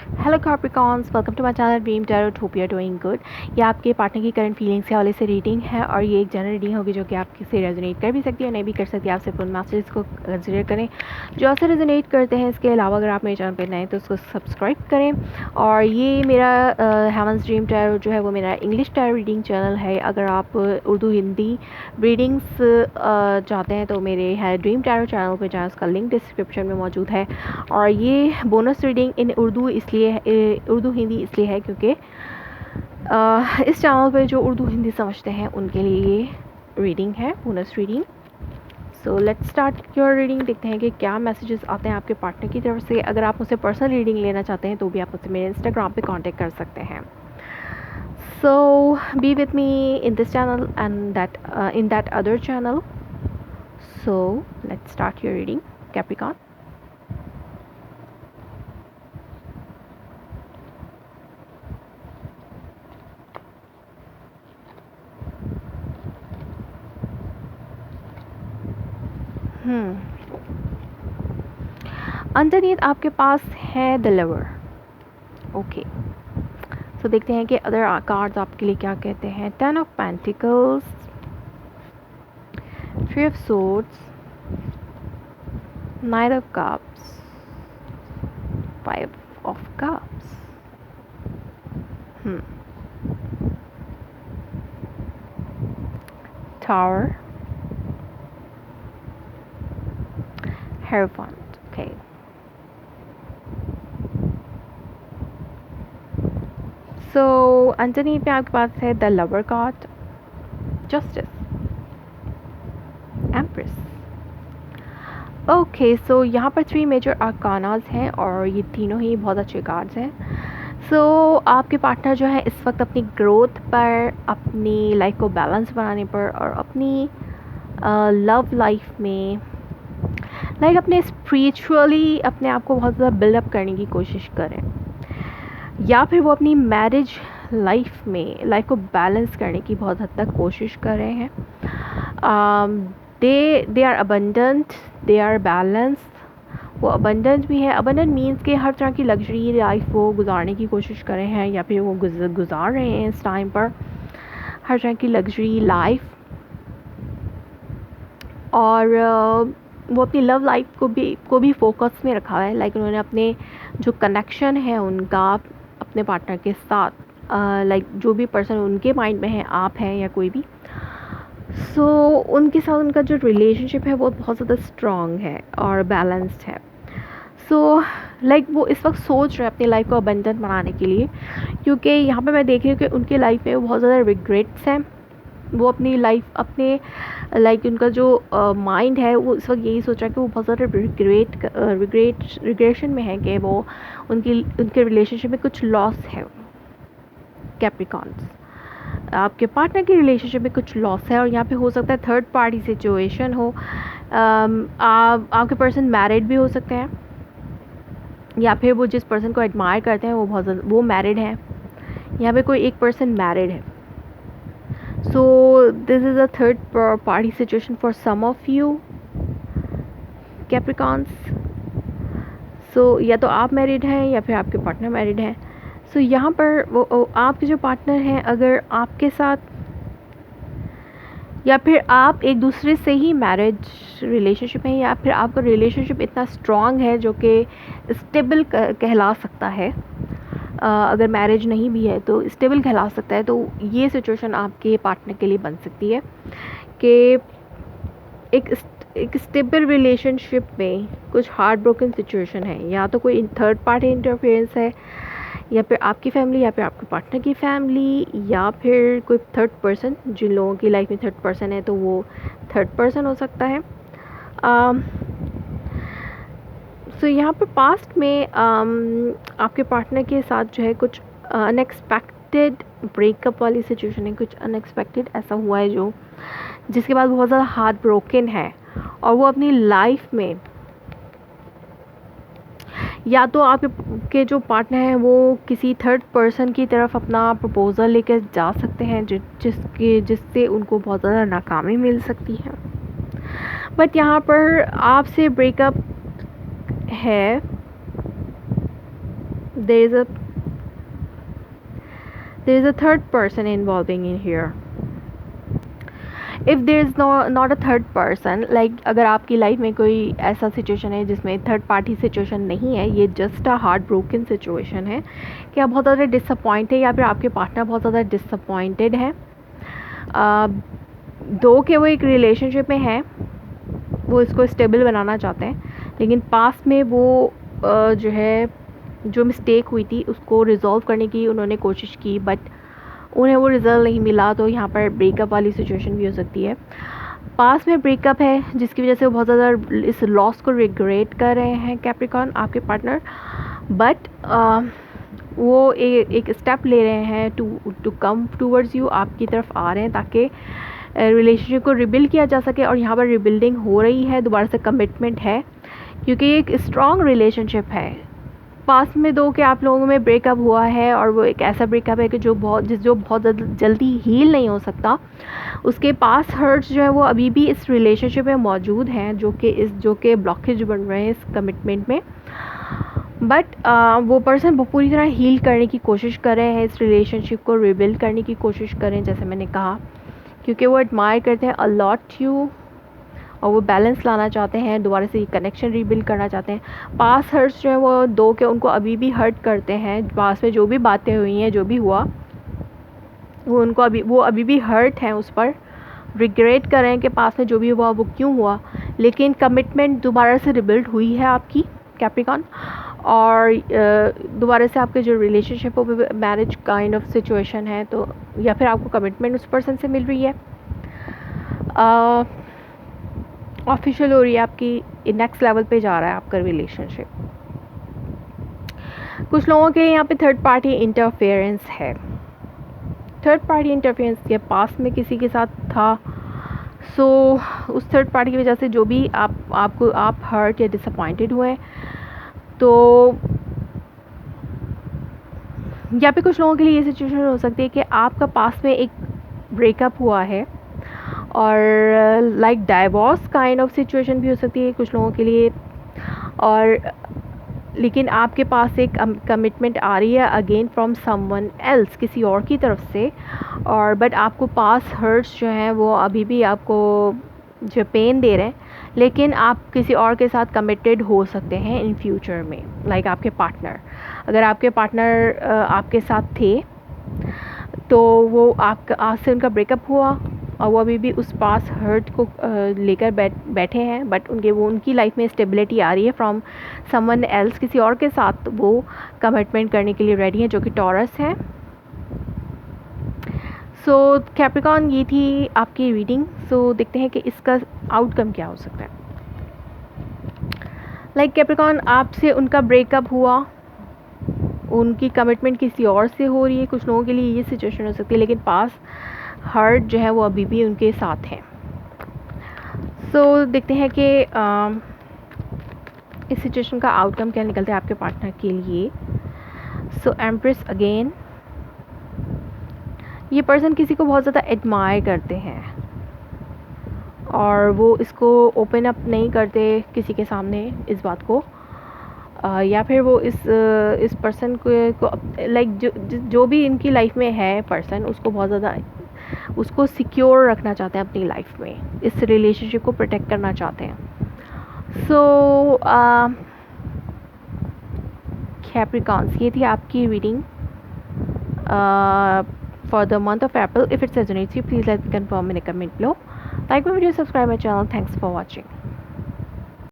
Hello Capricorns, welcome to my channel dream tarot. Hope you are doing good. ये आपके partner की current feelings के हवाले से रीडिंग है और ये एक जनरल रीडिंग होगी जो कि आपके से रेजोनेट कर भी सकती है, नहीं भी कर सकती है। आप सिर्फ उन मैसेजेस को कंसिडर करें जो आपसे रेजोनेट करते हैं। इसके अलावा अगर आप मेरे चैनल पर नए तो उसको सब्सक्राइब करें। और ये मेरा हेवंस ड्रीम टैरोट जो है वो मेरा इंग्लिश टैरो रीडिंग चैनल है। अगर आप उर्दू हिंदी रीडिंग्स चाहते हैं तो मेरे है ड्रीम टैरो चैनल पर जाएँ, उसका लिंक डिस्क्रिप्शन में मौजूद है। और ये बोनस रीडिंग इन उर्दू इसलिए उर्दू हिंदी इसलिए है क्योंकि इस चैनल पे जो उर्दू हिंदी समझते हैं उनके लिए ये रीडिंग है, bonus reading. So let's start your reading. देखते हैं कि क्या मैसेजेस आते हैं आपके पार्टनर की तरफ से। अगर आप मुझसे पर्सनल रीडिंग लेना चाहते हैं तो भी आप मुझसे मेरे इंस्टाग्राम पे कांटेक्ट कर सकते हैं। So be with me in this channel and that in that other channel. So let's start your reading Capricorn. Underneath आपके पास है द लवर। ओके, सो देखते हैं कि अदर कार्ड्स आपके लिए क्या कहते हैं। 10 of pentacles, 3 of swords, 9 of cups, 5 of cups, tower, hierophant. Okay, so underneath में आपके पास है the lover card, justice, empress. Okay, so यहाँ पर 3 मेजर आर्कानाज हैं और ये तीनों ही बहुत अच्छे कार्ड्स हैं। सो आपके पार्टनर जो है इस वक्त अपनी ग्रोथ पर, अपनी लाइफ को बैलेंस बनाने पर और अपनी लव लाइफ में अपने स्पिरिचुअली अपने आप को बहुत ज़्यादा बिल्डअप करने की कोशिश करें, या फिर वो अपनी मैरिज लाइफ में लाइफ को बैलेंस करने की बहुत हद तक कोशिश कर रहे हैं। They are abundant, they are balance. वो अबंडेंट भी है। अबंडेंट मीन्स कि हर तरह की लग्जरी लाइफ वो गुजारने की कोशिश कर रहे हैं या फिर वो गुजार रहे हैं इस टाइम पर हर तरह की लग्जरी लाइफ। और वो अपनी लव लाइफ को भी फोकस में रखा है। लाइक उन्होंने अपने जो कनेक्शन है उनका अपने पार्टनर के साथ, लाइक जो भी पर्सन उनके माइंड में है, आप हैं या कोई भी, सो उनके साथ उनका जो रिलेशनशिप है वो बहुत ज़्यादा स्ट्रॉन्ग है और बैलेंस्ड है। सो लाइक वो इस वक्त सोच रहे हैं अपनी लाइफ को अबंडेंट बनाने के लिए, क्योंकि यहाँ पे मैं देख रही हूँ कि उनकी लाइफ में बहुत ज़्यादा रिग्रेट्स हैं। वो अपनी लाइफ अपने लाइक उनका जो माइंड है वो इस वक्त यही सोच रहा है कि वो बहुत ज़्यादा रिग्रेशन में है कि वो उनके रिलेशनशिप में कुछ लॉस है। कैप्रिकॉन्स, आपके पार्टनर की रिलेशनशिप में कुछ लॉस है और यहाँ पे हो सकता है थर्ड पार्टी सिचुएशन हो। आपके पर्सन मैरिड भी हो सकते हैं या फिर वो जिस पर्सन को एडमायर करते हैं वो मैरिड है। यहाँ पे कोई एक पर्सन मैरिड है। So this is a third party situation for some of you Capricorns. So या तो आप मैरिड हैं या फिर आपके पार्टनर मैरिड हैं। सो यहाँ पर वो आपके जो पार्टनर हैं, अगर आपके साथ या फिर आप एक दूसरे से ही मैरिज रिलेशनशिप है या फिर आपका रिलेशनशिप इतना स्ट्रॉन्ग है जो कि स्टेबल कहला सकता है, अगर मैरिज नहीं भी है तो स्टेबल कहला सकता है, तो ये सिचुएशन आपके पार्टनर के लिए बन सकती है कि एक स्टेबल रिलेशनशिप में कुछ हार्ट ब्रोकन सिचुएशन है। या तो कोई थर्ड पार्टी इंटरफेरेंस है या फिर आपकी फैमिली या फिर आपके पार्टनर की फैमिली या फिर कोई थर्ड पर्सन। जिन लोगों की लाइफ में थर्ड पर्सन है तो वो थर्ड पर्सन हो सकता है। सो यहाँ पर पास्ट में आपके पार्टनर के साथ जो है कुछ अनएक्सपेक्टेड ब्रेकअप वाली सिचुएशन है। कुछ अनएक्सपेक्टेड ऐसा हुआ है जो जिसके बाद बहुत ज़्यादा हार्ट ब्रोकन है और वो अपनी लाइफ में या तो आपके जो पार्टनर हैं वो किसी थर्ड पर्सन की तरफ अपना प्रपोज़ल लेकर जा सकते हैं जिससे उनको बहुत ज़्यादा नाकामी मिल सकती है। बट यहाँ पर आपसे ब्रेकअप है, there is a third person involving in here. If there is not a third person, like अगर आपकी लाइफ में कोई ऐसा सिचुएशन है जिसमें थर्ड पार्टी सिचुएशन नहीं है, ये just a heart broken situation है कि आप बहुत ज़्यादा डिसअपॉइंट है या फिर आपके पार्टनर बहुत ज़्यादा डिसअपॉइंटेड है, दो के वो एक रिलेशनशिप में है, वो इसको स्टेबल बनाना चाहते हैं, लेकिन पास में वो जो है जो मिस्टेक हुई थी उसको रिजॉल्व करने की उन्होंने कोशिश की, बट उन्हें वो रिज़ल्ट नहीं मिला, तो यहाँ पर ब्रेकअप वाली सिचुएशन भी हो सकती है। पास में ब्रेकअप है जिसकी वजह से वो बहुत ज़्यादा इस लॉस को रिग्रेट कर रहे हैं कैप्रिकॉर्न, आपके पार्टनर, बट वो एक स्टेप ले रहे हैं टू कम टूवर्ड्स यू, आपकी तरफ आ रहे हैं ताकि रिलेशनशिप को रिबिल्ड किया जा सके। और यहाँ पर रिबिल्डिंग हो रही है, दोबारा से कमिटमेंट है, क्योंकि ये एक स्ट्रॉन्ग रिलेशनशिप है। पास में दो के आप लोगों में ब्रेकअप हुआ है और वो एक ऐसा ब्रेकअप है कि जो बहुत जल्दी हील नहीं हो सकता, उसके पास हर्ट्स जो है वो अभी भी इस रिलेशनशिप में मौजूद हैं, जो कि ब्लॉकेज बन रहे हैं इस कमिटमेंट में, बट वो पर्सन पूरी तरह हील करने की कोशिश कर रहे हैं, इस रिलेशनशिप को रिबिल्ड करने की कोशिश कर रहे हैं, जैसे मैंने कहा, क्योंकि वो एडमायर करते हैं अलॉट यू और वो बैलेंस लाना चाहते हैं, दोबारा से ये कनेक्शन रीबिल्ड करना चाहते हैं। पास हर्ट्स जो है वो दो के उनको अभी भी हर्ट करते हैं, पास में जो भी बातें हुई हैं, जो भी हुआ वो उनको अभी भी हर्ट हैं, उस पर रिग्रेट कर रहे हैं कि पास में जो भी हुआ वो क्यों हुआ, लेकिन कमिटमेंट दोबारा से रिबिल्ड हुई है आपकी कैप्रिकॉर्न, और दोबारा से आपके जो रिलेशनशिप हो मैरिज काइंड ऑफ सिचुएशन है, तो या फिर आपको कमिटमेंट उस पर्सन से मिल रही है, ऑफिशियल हो रही है, आपकी नेक्स्ट लेवल पे जा रहा है आपका रिलेशनशिप। कुछ लोगों के यहाँ पे थर्ड पार्टी इंटरफेरेंस है, थर्ड पार्टी इंटरफेरेंस के पास में किसी के साथ था, सो उस थर्ड पार्टी की वजह से जो भी आप हर्ट या डिसअपॉइंटेड हुए, तो यहाँ पे कुछ लोगों के लिए ये सिचुएशन हो सकती है कि आपका पास में एक ब्रेकअप हुआ है और like divorce kind of situation भी हो सकती है कुछ लोगों के लिए, और लेकिन आपके पास एक कमिटमेंट आ रही है अगेन फ्रॉम समवन एल्स, किसी और की तरफ से, और बट आपको पास हर्ट्स जो हैं वो अभी भी आपको जो पेन दे रहे हैं, लेकिन आप किसी और के साथ कमिटेड हो सकते हैं इन फ्यूचर में, लाइक आपके पार्टनर, अगर आपके पार्टनर आपके साथ थे तो वो आज से उनका ब्रेकअप हुआ और वो अभी भी उस पास हर्ट को लेकर बैठे हैं, बट उनकी लाइफ में स्टेबिलिटी आ रही है फ्रॉम समवन एल्स, किसी और के साथ वो कमिटमेंट करने के लिए रेडी हैं, जो कि टॉरस है। सो कैप्रिकॉर्न, ये थी आपकी रीडिंग। सो देखते हैं कि इसका आउटकम क्या हो सकता है। लाइक कैप्रिकॉर्न, आपसे उनका ब्रेकअप हुआ, उनकी कमिटमेंट किसी और से हो रही है, कुछ लोगों के लिए ये सिचुएशन हो सकती है, लेकिन पास हर्ट जो है वो अभी भी उनके साथ है। सो देखते हैं कि इस सिचुएशन का आउटकम क्या निकलता है आपके पार्टनर के लिए। सो एम्प्रेस अगेन, ये पर्सन किसी को बहुत ज़्यादा एडमायर करते हैं और वो इसको ओपन अप नहीं करते किसी के सामने इस बात को, या फिर वो इस पर्सन को लाइक जो भी इनकी लाइफ में है पर्सन, उसको बहुत ज़्यादा उसको सिक्योर रखना चाहते हैं अपनी लाइफ में, इस रिलेशनशिप को प्रोटेक्ट करना चाहते हैं। सो कैप्रिकॉर्न्स, ये थी आपकी reading for the month of April. If it resonates you, please let me confirm in a comment below. Like my video, subscribe my channel. Thanks for watching.